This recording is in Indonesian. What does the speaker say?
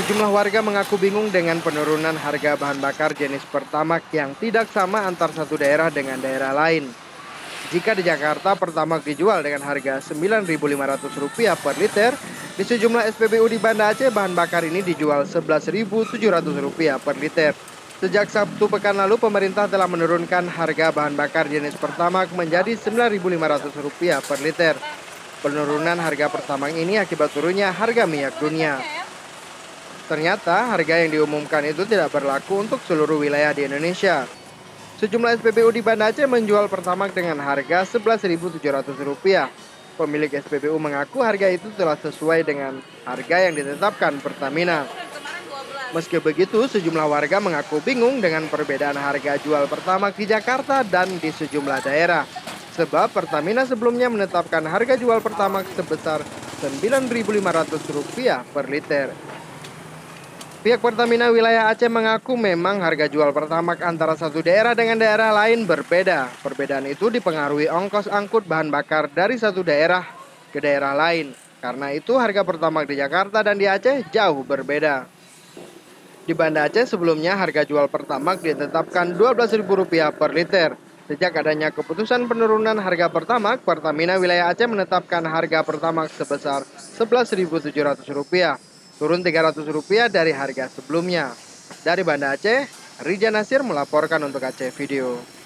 Sejumlah warga mengaku bingung dengan penurunan harga bahan bakar jenis Pertamax yang tidak sama antar satu daerah dengan daerah lain. Jika di Jakarta Pertamax dijual dengan harga Rp9.500 per liter, di sejumlah SPBU di Banda Aceh bahan bakar ini dijual Rp11.700 per liter. Sejak Sabtu pekan lalu, pemerintah telah menurunkan harga bahan bakar jenis Pertamax menjadi Rp9.500 per liter. Penurunan harga Pertamax ini akibat turunnya harga minyak dunia. Ternyata harga yang diumumkan itu tidak berlaku untuk seluruh wilayah di Indonesia. Sejumlah SPBU di Banda Aceh menjual Pertamax dengan harga Rp11.700. Pemilik SPBU mengaku harga itu telah sesuai dengan harga yang ditetapkan Pertamina. Meski begitu, sejumlah warga mengaku bingung dengan perbedaan harga jual Pertamax di Jakarta dan di sejumlah daerah. Sebab Pertamina sebelumnya menetapkan harga jual Pertamax sebesar Rp9.500 per liter. Pihak Pertamina wilayah Aceh mengaku memang harga jual Pertamax antara satu daerah dengan daerah lain berbeda. Perbedaan itu dipengaruhi ongkos angkut bahan bakar dari satu daerah ke daerah lain. Karena itu harga Pertamax di Jakarta dan di Aceh jauh berbeda. Di Banda Aceh sebelumnya harga jual Pertamax ditetapkan Rp12.000 per liter. Sejak adanya keputusan penurunan harga Pertamax, Pertamina wilayah Aceh menetapkan harga Pertamax sebesar Rp11.700, turun Rp300 dari harga sebelumnya. Dari Banda Aceh, Rija Nasir melaporkan untuk Aceh Video.